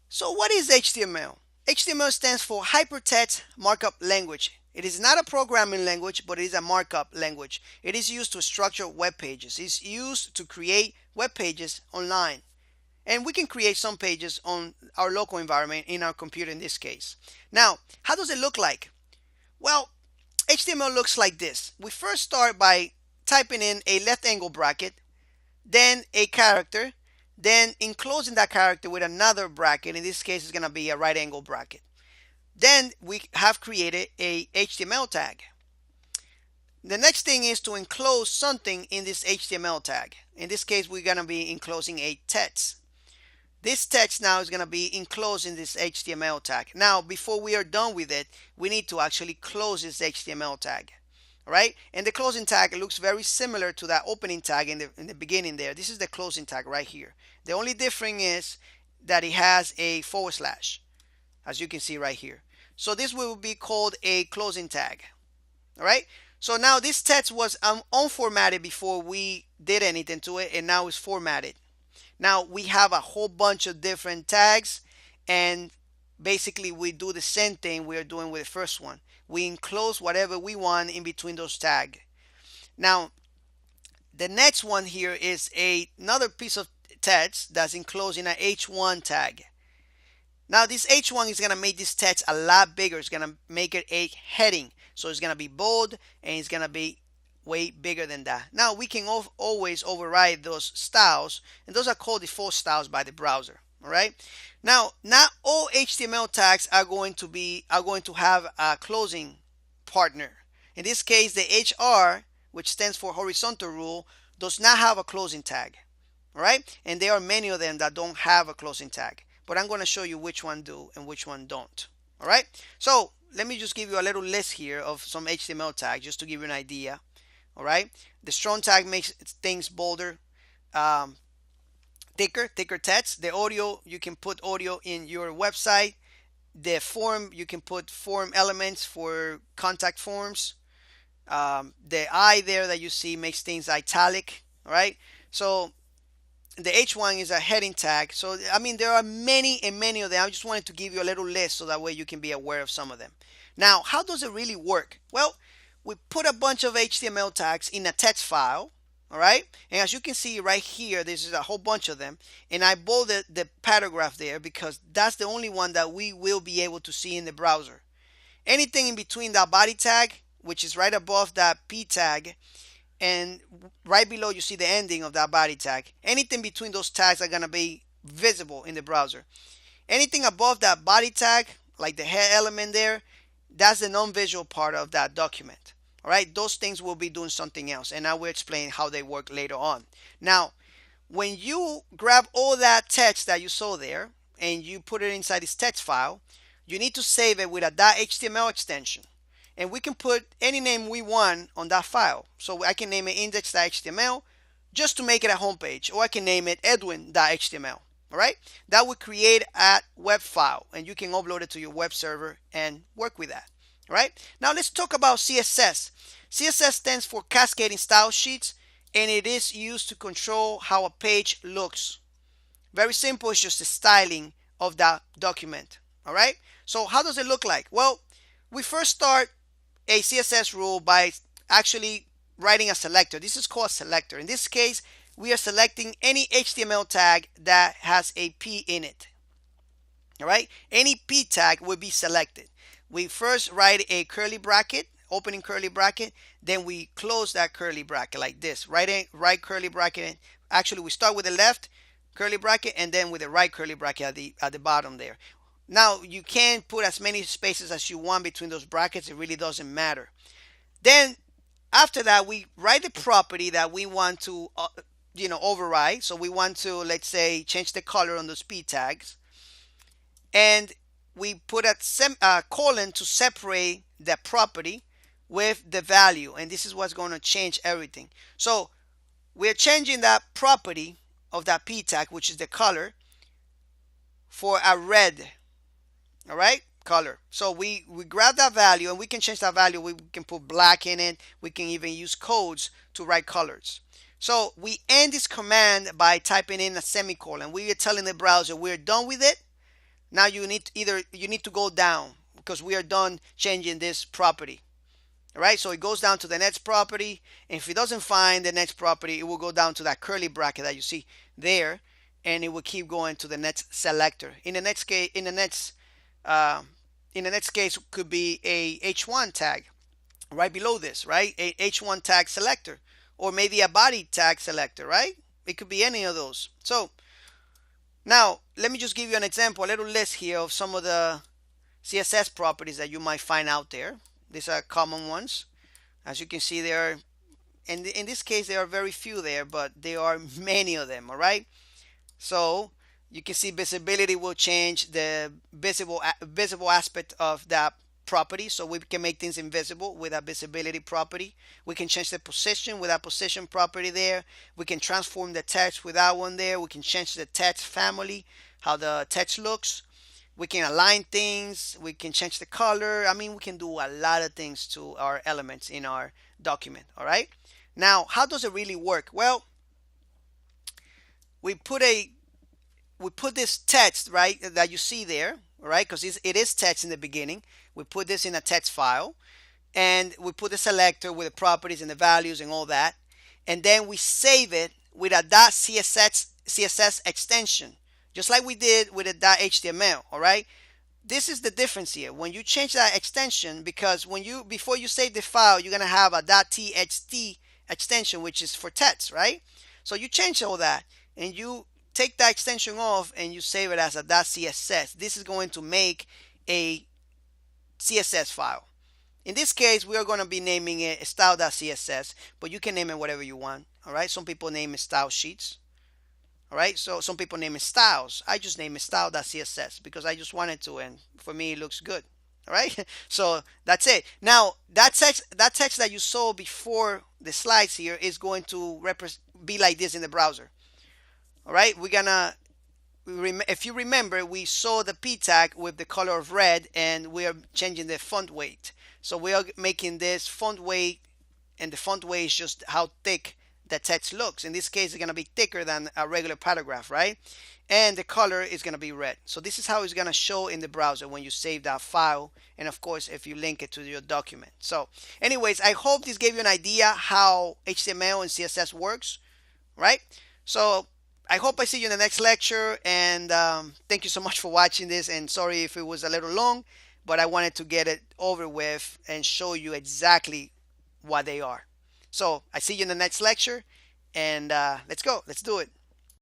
So what is HTML? HTML stands for Hypertext Markup Language. It is not a programming language, but it is a markup language. It is used to structure web pages. It's used to create web pages online. And we can create some pages on our local environment in our computer in this case. Now, how does it look like? Well, HTML looks like this. We first start by typing in a left angle bracket, then a character, then enclosing that character with another bracket. In this case, it's going to be a right angle bracket. Then we have created a HTML tag. The next thing is to enclose something in this HTML tag. In this case, we're going to be enclosing a text. This text now is going to be enclosed in this HTML tag. Now, before we are done with it, we need to actually close this HTML tag. All right, and the closing tag looks very similar to that opening tag in the beginning there. This is the closing tag right here. The only difference is that it has a forward slash, as you can see right here. So this will be called a closing tag. All right, so now this text was unformatted before we did anything to it, and now it's formatted. Now we have a whole bunch of different tags, and basically we do the same thing we are doing with the first one. We enclose whatever we want in between those tags. Now the next one here is another piece of text that's enclosed in a H1 tag. Now this H1 is going to make this text a lot bigger. It's going to make it a heading. So it's going to be bold and it's going to be way bigger than that. Now we can always override those styles, and those are called default styles by the browser. All right. Now, not all HTML tags are going to have a closing partner. In this case, the HR, which stands for horizontal rule, does not have a closing tag. All right, and there are many of them that don't have a closing tag, but I'm going to show you which one do and which one don't. All right, so let me just give you a little list here of some HTML tags just to give you an idea. All right, the strong tag makes things bolder, um, thicker text. The audio, you can put audio in your website. The form, you can put form elements for contact forms. The I there that you see makes things italic. All right, so the H1 is a heading tag. So I mean, there are many and many of them. I just wanted to give you a little list so that way you can be aware of some of them. Now, how does it really work? Well, we put a bunch of HTML tags in a text file. All right, and as you can see right here, there's a whole bunch of them, and I bolded the paragraph there because that's the only one that we will be able to see in the browser. Anything in between that body tag, which is right above that P tag, and right below you see the ending of that body tag. Anything between those tags are going to be visible in the browser. Anything above that body tag, like the head element there, that's the non-visual part of that document. All right, those things will be doing something else, and I will explain how they work later on. Now, when you grab all that text that you saw there and you put it inside this text file, you need to save it with a .html extension, and we can put any name we want on that file. So I can name it index.html just to make it a homepage, or I can name it edwin.html. All right, that would create a web file, and you can upload it to your web server and work with that. All right, now let's talk about CSS. CSS stands for Cascading Style Sheets, and it is used to control how a page looks. Very simple, it's just the styling of that document. All right, so how does it look like? Well, we first start a CSS rule by actually writing a selector. This is called a selector. In this case, we are selecting any HTML tag that has a P in it. All right, any P tag will be selected. We first write a curly bracket, opening curly bracket, then we close that curly bracket like this. Right curly bracket. Actually, we start with the left curly bracket and then with the right curly bracket at the bottom there. Now you can put as many spaces as you want between those brackets. It really doesn't matter. Then after that, we write the property that we want to override. So we want to, let's say, change the color on those P tags, and we put a colon to separate the property with the value, and this is what's going to change everything. So we're changing that property of that P tag, which is the color, for a red. All right, color. So we grab that value, and we can change that value. We can put black in it. We can even use codes to write colors. So we end this command by typing in a semicolon. We are telling the browser we're done with it. Now you need to go down because we are done changing this property. All right, so it goes down to the next property, and if it doesn't find the next property, it will go down to that curly bracket that you see there, and it will keep going to the next selector. Uh, in the next case could be a H1 tag right below this, right? A H1 tag selector, or maybe a body tag selector, right? It could be any of those. So now let me just give you an example, a little list here of some of the CSS properties that you might find out there. These are common ones. As you can see, there are, and in this case, there are very few there, but there are many of them. All right. So you can see visibility will change the visible aspect of that property. So we can make things invisible with a visibility property. We can change the position with a position property there. We can transform the text with that one there. We can change the text family, how the text looks. We can align things. We can change the color. I mean, we can do a lot of things to our elements in our document. All right. Now, how does it really work? Well, we put a we put this text, right, that you see there, right, because it is text in the beginning. We put this in a text file, and we put the selector with the properties and the values and all that, and then we save it with a .css extension, just like we did with a .html. All right, this is the difference here. When you change that extension, because before you save the file, you're gonna have a .txt extension, which is for text, right? So you change all that, and you take that extension off, and you save it as a .css. This is going to make a CSS file. In this case, we are going to be naming it style.css, but you can name it whatever you want. All right. Some people name it style sheets. All right. So some people name it styles. I just name it style.css because I just wanted to, and for me, it looks good. All right. So that's it. Now that text that you saw before the slides here is going to be like this in the browser. All right. If you remember, we saw the p tag with the color of red, and we are changing the font weight. So we are making this font weight, and the font weight is just how thick the text looks. In this case, it's going to be thicker than a regular paragraph, right? And the color is going to be red. So this is how it's going to show in the browser when you save that file, and of course if you link it to your document. So anyways, I hope this gave you an idea how HTML and CSS works, right? So I hope I see you in the next lecture, and thank you so much for watching this, and sorry if it was a little long, but I wanted to get it over with and show you exactly what they are. So I see you in the next lecture, and let's go. Let's do it.